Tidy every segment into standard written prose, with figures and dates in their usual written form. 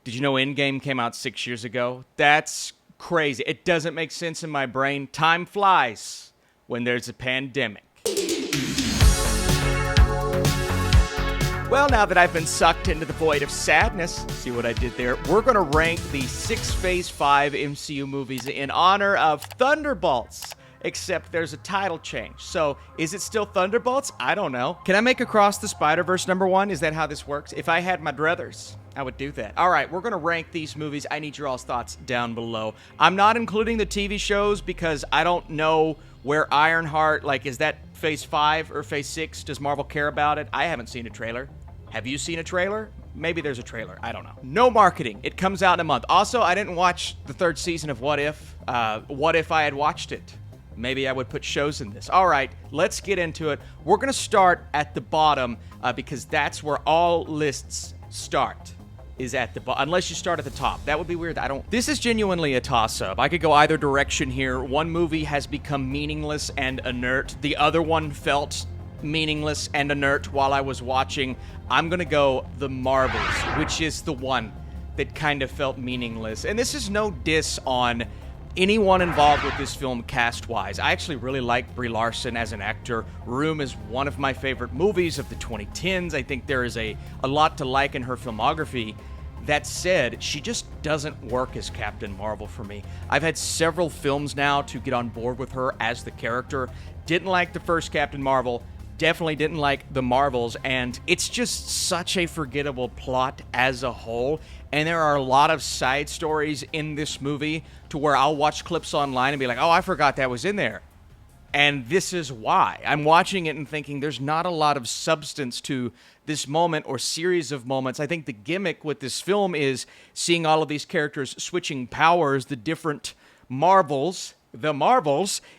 Did you know Endgame came out 6 years ago? That's crazy. It doesn't make sense in my brain. Time flies when there's a pandemic. Well, now that I've been sucked into the void of sadness, see what I did there? We're going to rank the 6 Phase 5 MCU movies in honor of Thunderbolts. Except there's a title change. So, is it still Thunderbolts? I don't know. Can I make Across the Spider-Verse #1? Is that how this works? If I had my druthers, I would do that. All right, we're going to rank these movies. I need your all's thoughts down below. I'm not including the TV shows because I don't know where Ironheart, is that Phase 5 or Phase 6? Does Marvel care about it? I haven't seen a trailer. Have you seen a trailer? Maybe there's a trailer. I don't know. No marketing. It comes out in a month. Also, I didn't watch the 3rd season of What If. What if I had watched it? Maybe I would put shows in this. All right, let's get into it. We're going to start at the bottom because that's where all lists start, is at the bottom. Unless you start at the top. That would be weird. This is genuinely a toss-up. I could go either direction here. One movie has become meaningless and inert. The other one felt meaningless and inert while I was watching. I'm going to go The Marvels, which is the one that kind of felt meaningless. And this is no diss on anyone involved with this film cast-wise. I actually really like Brie Larson as an actor. Room is one of my favorite movies of the 2010s. I think there is a lot to like in her filmography. That said, she just doesn't work as Captain Marvel for me. I've had several films now to get on board with her as the character. Didn't like the first Captain Marvel. Definitely didn't like The Marvels, and it's just such a forgettable plot as a whole, and there are a lot of side stories in this movie to where I'll watch clips online and be like, oh, I forgot that was in there. And this is why. I'm watching it and thinking there's not a lot of substance to this moment or series of moments. I think the gimmick with this film is seeing all of these characters switching powers, the different Marvels,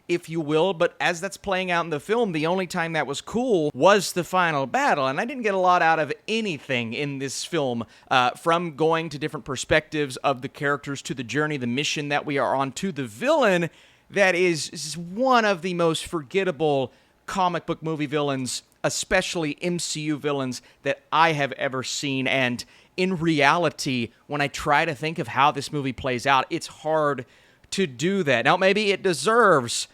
if you will, but as that's playing out in the film, the only time that was cool was the final battle, and I didn't get a lot out of anything in this film, from going to different perspectives of the characters, to the journey, the mission that we are on, to the villain that is one of the most forgettable comic book movie villains, especially MCU villains, that I have ever seen, and in reality, when I try to think of how this movie plays out, it's hard to do that. Now, maybe it deserves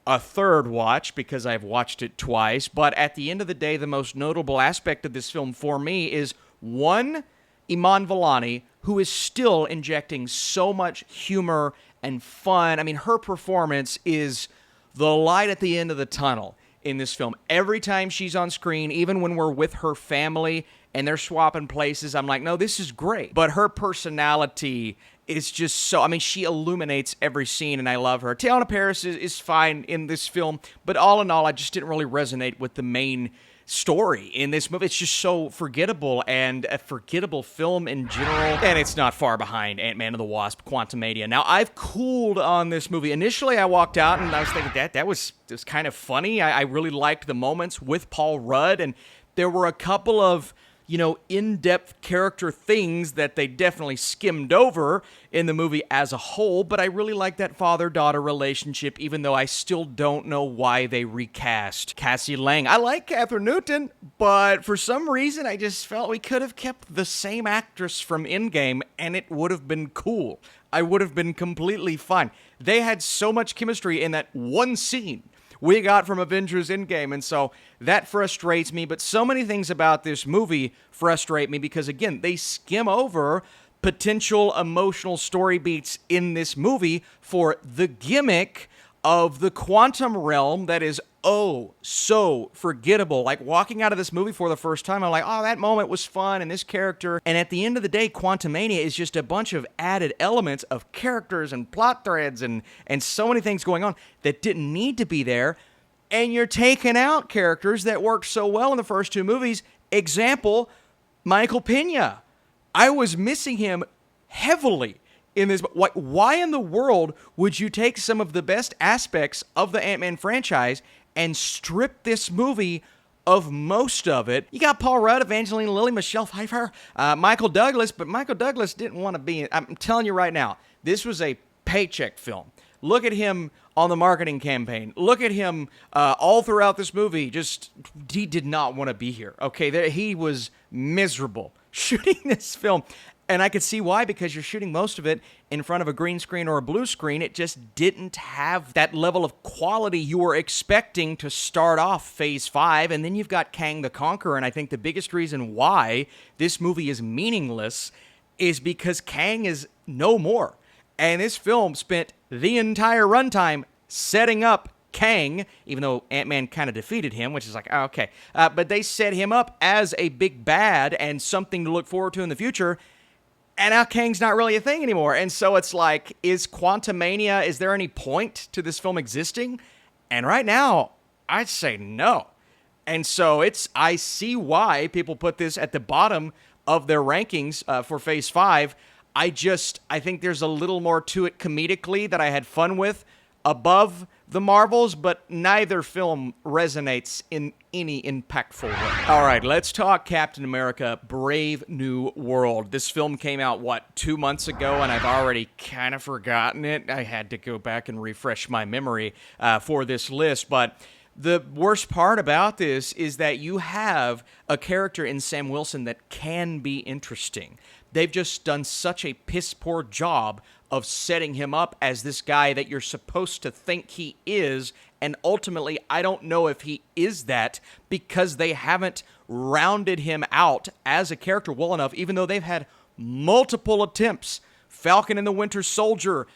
a third watch because I've watched it twice, but at the end of the day, the most notable aspect of this film for me is, one, Iman Vellani, who is still injecting so much humor and fun. I mean, her performance is the light at the end of the tunnel in this film. Every time she's on screen, even when we're with her family and they're swapping places, I'm like, no, this is great. But her personality is just so, she illuminates every scene, and I love her. Teyonah Parris is fine in this film, but all in all, I just didn't really resonate with the main story in this movie. It's just so forgettable, and a forgettable film in general, and it's not far behind Ant-Man and the Wasp, Quantumania. Now, I've cooled on this movie. Initially, I walked out, and I was thinking that was kind of funny. I really liked the moments with Paul Rudd, and there were a couple of in-depth character things that they definitely skimmed over in the movie as a whole, but I really like that father-daughter relationship, even though I still don't know why they recast Cassie Lang. I like Catherine Newton, but for some reason, I just felt we could have kept the same actress from Endgame, and it would have been cool. I would have been completely fine. They had so much chemistry in that one scene we got from Avengers Endgame, and so that frustrates me, but so many things about this movie frustrate me because, again, they skim over potential emotional story beats in this movie for the gimmick of the quantum realm that is so forgettable. Like, walking out of this movie for the first time, I'm like, oh, that moment was fun, and this character, and at the end of the day, Quantumania is just a bunch of added elements of characters and plot threads and so many things going on that didn't need to be there, and you're taking out characters that worked so well in the first two movies. Example, Michael Pena. I was missing him heavily in this. Why in the world would you take some of the best aspects of the Ant-Man franchise and strip this movie of most of it? You got Paul Rudd, Evangeline Lilly, Michelle Pfeiffer, Michael Douglas, but Michael Douglas didn't want to be in. I'm telling you right now, this was a paycheck film. Look at him on the marketing campaign. Look at him all throughout this movie. He did not want to be here. Okay, he was miserable shooting this film. And I could see why, because you're shooting most of it in front of a green screen or a blue screen. It just didn't have that level of quality you were expecting to start off Phase 5. And then you've got Kang the Conqueror, and I think the biggest reason why this movie is meaningless is because Kang is no more. And this film spent the entire runtime setting up Kang, even though Ant-Man kind of defeated him, which is like, oh, okay. But they set him up as a big bad and something to look forward to in the future. And now Kang's not really a thing anymore. And so it's like, is Quantumania, is there any point to this film existing? And right now, I'd say no. And so I see why people put this at the bottom of their rankings for Phase 5. I think there's a little more to it comedically that I had fun with above the Marvels, but neither film resonates in any impactful way. All right, let's talk Captain America Brave New World. This film came out, 2 months ago, and I've already kind of forgotten it. I had to go back and refresh my memory for this list, but the worst part about this is that you have a character in Sam Wilson that can be interesting. They've just done such a piss-poor job of setting him up as this guy that you're supposed to think he is, and ultimately, I don't know if he is that because they haven't rounded him out as a character well enough, even though they've had multiple attempts. Falcon and the Winter Soldier,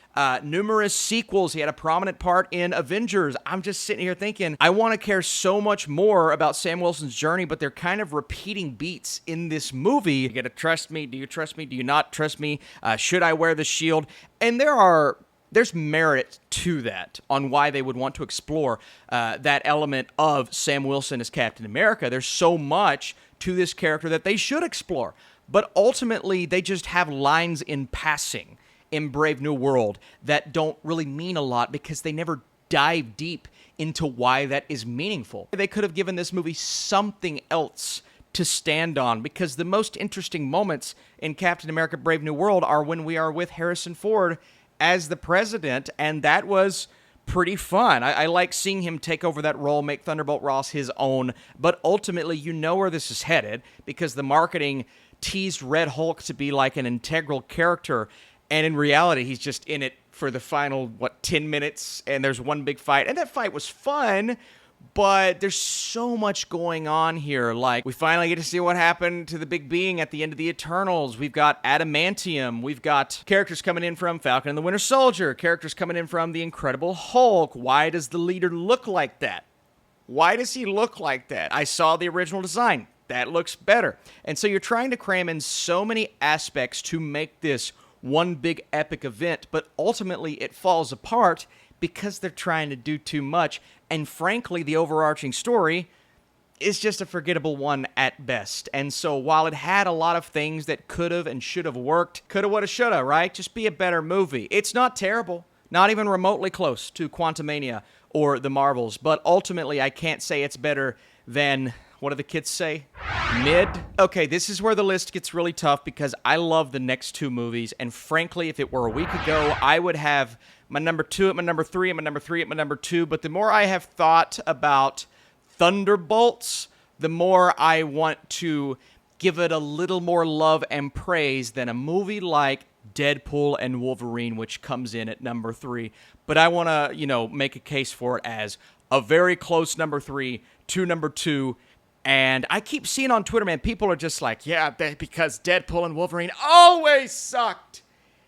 numerous sequels. He had a prominent part in Avengers. I'm just sitting here thinking, I want to care so much more about Sam Wilson's journey, but they're kind of repeating beats in this movie. You gotta trust me. Do you trust me? Do you not trust me? Should I wear the shield? And there's merit to that on why they would want to explore that element of Sam Wilson as Captain America. There's so much to this character that they should explore. But ultimately, they just have lines in passing in Brave New World that don't really mean a lot because they never dive deep into why that is meaningful. They could have given this movie something else to stand on, because the most interesting moments in Captain America Brave New World are when we are with Harrison Ford as the president, and that was pretty fun. I like seeing him take over that role, make Thunderbolt Ross his own, but ultimately you know where this is headed because the marketing teased Red Hulk to be like an integral character, and in reality, he's just in it for the final, 10 minutes, and there's one big fight, and that fight was fun, but there's so much going on here. Like, we finally get to see what happened to the big being at the end of the Eternals. We've got Adamantium. We've got characters coming in from Falcon and the Winter Soldier, characters coming in from the Incredible Hulk. Why does the leader look like that? Why does he look like that? I saw the original design. That looks better. And so you're trying to cram in so many aspects to make this one big epic event, but ultimately it falls apart because they're trying to do too much. And frankly, the overarching story is just a forgettable one at best. And so while it had a lot of things that could have and should have worked, coulda, woulda, shoulda, right? Just be a better movie. It's not terrible. Not even remotely close to Quantumania or the Marvels. But ultimately, I can't say it's better than... what do the kids say? Mid? Okay, this is where the list gets really tough because I love the next two movies, and frankly, if it were a week ago, I would have my number 2 at my number 3 and my number 3 at my number 2, but the more I have thought about Thunderbolts, the more I want to give it a little more love and praise than a movie like Deadpool and Wolverine, which comes in at number 3. But I want to, make a case for it as a very close number 3 to number 2. And I keep seeing on Twitter, man, people are just like, yeah, because Deadpool and Wolverine always sucked.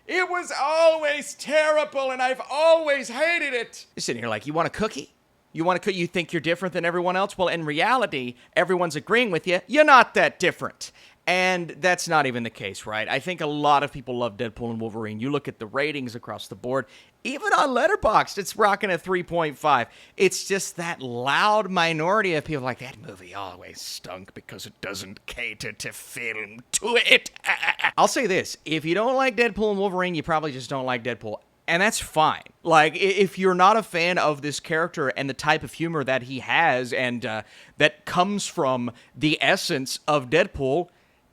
It was always terrible, and I've always hated it. You're sitting here like, you want a cookie? You want a cookie? You think you're different than everyone else? Well, in reality, everyone's agreeing with you. You're not that different. And that's not even the case, right? I think a lot of people love Deadpool and Wolverine. You look at the ratings across the board. Even on Letterboxd, it's rocking a 3.5. It's just that loud minority of people like, that movie always stunk because it doesn't cater to film to it. I'll say this. If you don't like Deadpool and Wolverine, you probably just don't like Deadpool. And that's fine. Like, if you're not a fan of this character and the type of humor that he has and that comes from the essence of Deadpool,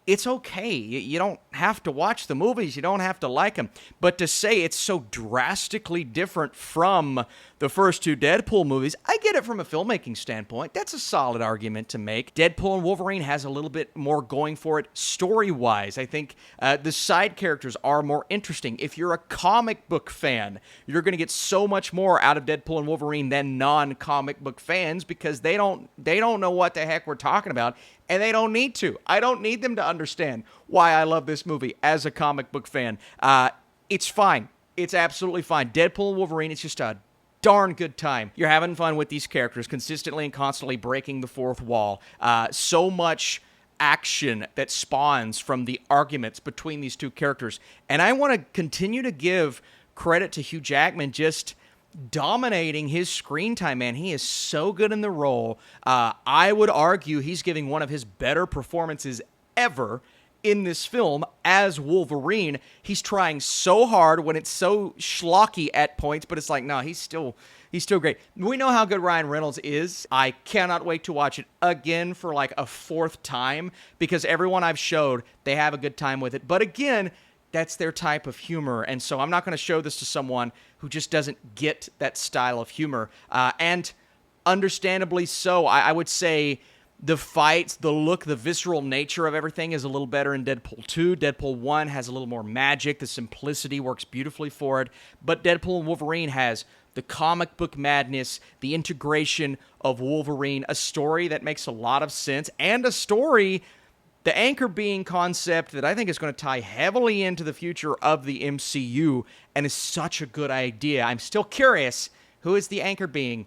it's okay. You don't have to watch the movies. You don't have to like them. But to say it's so drastically different from the first two Deadpool movies, I get it from a filmmaking standpoint. That's a solid argument to make. Deadpool and Wolverine has a little bit more going for it story-wise. I think the side characters are more interesting. If you're a comic book fan, you're going to get so much more out of Deadpool and Wolverine than non-comic book fans because they don't know what the heck we're talking about, and they don't need to. I don't need them to understand why I love this movie as a comic book fan. It's fine. It's absolutely fine. Deadpool and Wolverine, it's just a darn good time. You're having fun with these characters, consistently and constantly breaking the fourth wall. So much action that spawns from the arguments between these two characters. And I want to continue to give credit to Hugh Jackman just dominating his screen time, man. He is so good in the role. I would argue he's giving one of his better performances ever in this film as Wolverine. He's trying so hard when it's so schlocky at points, but it's like, no, he's still great. We know how good Ryan Reynolds is. I cannot wait to watch it again for like a fourth time because everyone I've showed, they have a good time with it. But again, that's their type of humor, and so I'm not going to show this to someone who just doesn't get that style of humor. And understandably so, I would say the fights, the look, the visceral nature of everything is a little better in Deadpool 2. Deadpool 1 has a little more magic. The simplicity works beautifully for it. But Deadpool and Wolverine has the comic book madness, the integration of Wolverine, a story that makes a lot of sense, and a story, the anchor being concept that I think is going to tie heavily into the future of the MCU and is such a good idea. I'm still curious, who is the anchor being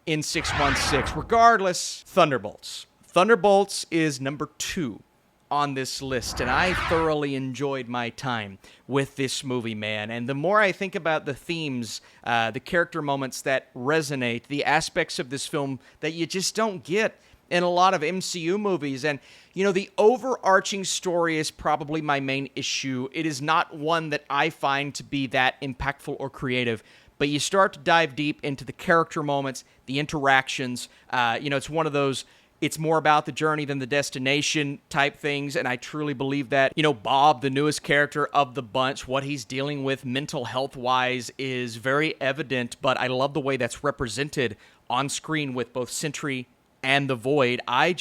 in 616? Regardless, Thunderbolts. Thunderbolts is number 2 on this list, and I thoroughly enjoyed my time with this movie, man. And the more I think about the themes, the character moments that resonate, the aspects of this film that you just don't get in a lot of MCU movies. And, you know, the overarching story is probably my main issue. It is not one that I find to be that impactful or creative, but you start to dive deep into the character moments, the interactions. It's one of those, it's more about the journey than the destination type things, and I truly believe that. You know, Bob, the newest character of the bunch, what he's dealing with mental health-wise is very evident, but I love the way that's represented on screen with both Sentry and the Void. I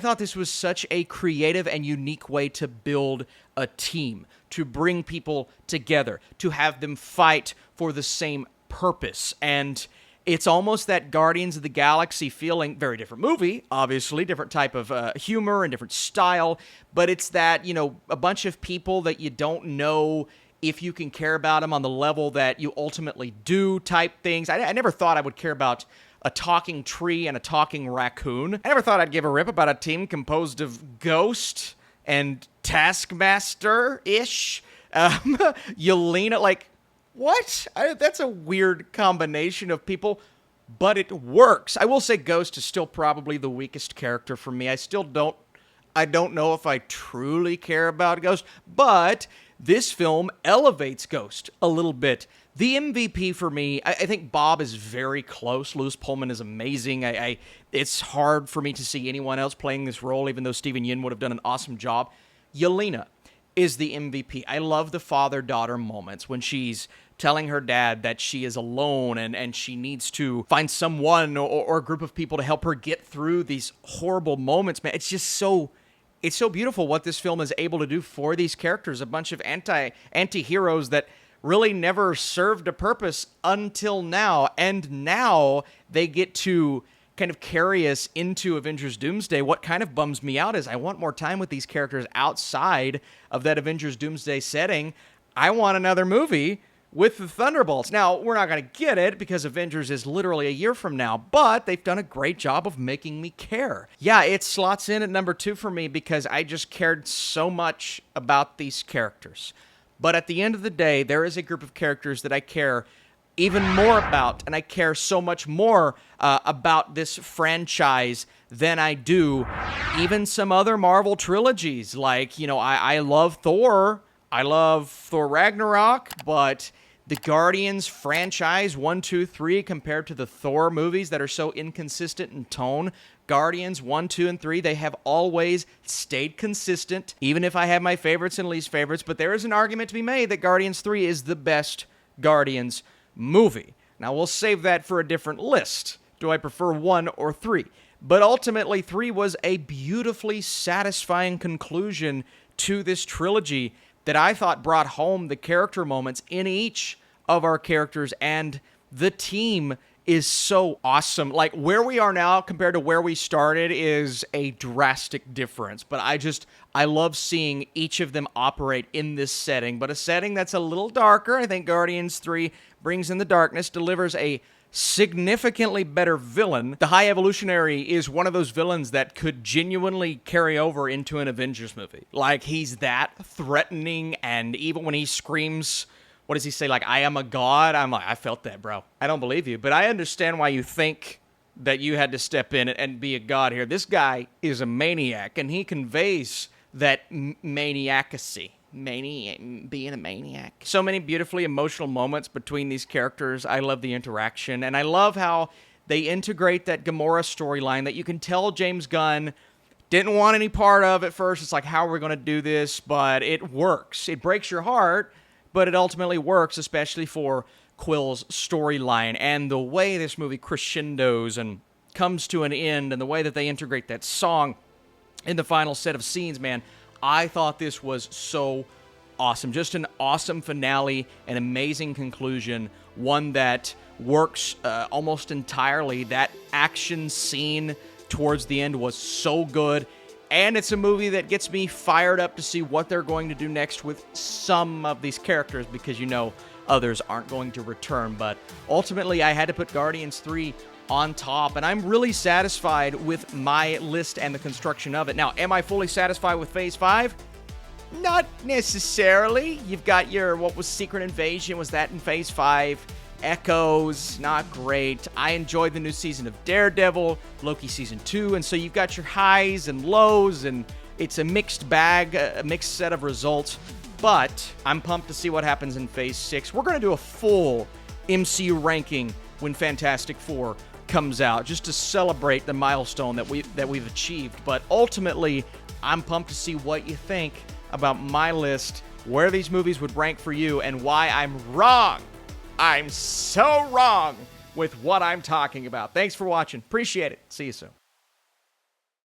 thought this was such a creative and unique way to build a team, to bring people together, to have them fight for the same purpose. And it's almost that Guardians of the Galaxy feeling. Very different movie, obviously, different type of humor and different style, but it's that, you know, a bunch of people that you don't know if you can care about them on the level that you ultimately do type things. I never thought I would care about a talking tree and a talking raccoon. I never thought I'd give a rip about a team composed of Ghost and Taskmaster-ish. Yelena, like, what? That's a weird combination of people, but it works. I will say Ghost is still probably the weakest character for me. I don't know if I truly care about Ghost, but this film elevates Ghost a little bit. The MVP for me, I think Bob is very close. Lewis Pullman is amazing. It's hard for me to see anyone else playing this role, even though Steven Yeun would have done an awesome job. Yelena is the MVP. I love the father-daughter moments when she's telling her dad that she is alone and she needs to find someone or a group of people to help her get through these horrible moments, man. It's just so... It's so beautiful what this film is able to do for these characters, a bunch of anti-heroes that really never served a purpose until now, and now they get to kind of carry us into Avengers Doomsday. What kind of bums me out is I want more time with these characters outside of that Avengers Doomsday setting. I want another movie with the Thunderbolts. Now, we're not going to get it because Avengers is literally a year from now, but they've done a great job of making me care. Yeah, it slots in at number 2 for me because I just cared so much about these characters. But at the end of the day, there is a group of characters that I care even more about, and I care so much more about this franchise than I do even some other Marvel trilogies. Like, you know, I love Thor. I love Thor Ragnarok, but the Guardians franchise 1, 2, 3 compared to the Thor movies that are so inconsistent in tone Guardians 1, 2, and 3, they have always stayed consistent, even if I have my favorites and least favorites. But there is an argument to be made that Guardians 3 is the best Guardians movie. Now, we'll save that for a different list. Do I prefer 1 or 3? But ultimately, 3 was a beautifully satisfying conclusion to this trilogy that I thought brought home the character moments in each of our characters, and the team is so awesome. Like, where we are now compared to where we started is a drastic difference. But I love seeing each of them operate in this setting, but a setting that's a little darker. I think Guardians 3 brings in the darkness, delivers a significantly better villain. The High Evolutionary is one of those villains that could genuinely carry over into an Avengers movie. Like, he's that threatening, and even when he screams, what does he say? Like, I am a god? I'm like, I felt that, bro. I don't believe you, but I understand why you think that you had to step in and be a god here. This guy is a maniac, and he conveys that maniacacy. Being a maniac. So many beautifully emotional moments between these characters. I love the interaction, and I love how they integrate that Gamora storyline that you can tell James Gunn didn't want any part of at first. It's like, how are we going to do this? But it works. It breaks your heart, but it ultimately works, especially for Quill's storyline and the way this movie crescendos and comes to an end, and the way that they integrate that song in the final set of scenes, man. I thought this was so awesome. Just an awesome finale, an amazing conclusion, one that works almost entirely. That action scene towards the end was so good, and it's a movie that gets me fired up to see what they're going to do next with some of these characters, because you know others aren't going to return. But ultimately, I had to put Guardians 3 on top, and I'm really satisfied with my list and the construction of it. Now, am I fully satisfied with Phase 5? Not necessarily. You've got your, what was Secret Invasion? Was that in Phase 5? Echoes, not great. I enjoyed the new season of Daredevil, Loki Season 2, and so you've got your highs and lows, and it's a mixed bag, a mixed set of results, but I'm pumped to see what happens in Phase 6. We're going to do a full MCU ranking when Fantastic Four comes out, just to celebrate the milestone that we've achieved. But ultimately, I'm pumped to see what you think about my list, where these movies would rank for you, and why I'm wrong. I'm so wrong with what I'm talking about. Thanks for watching. Appreciate it. See you soon.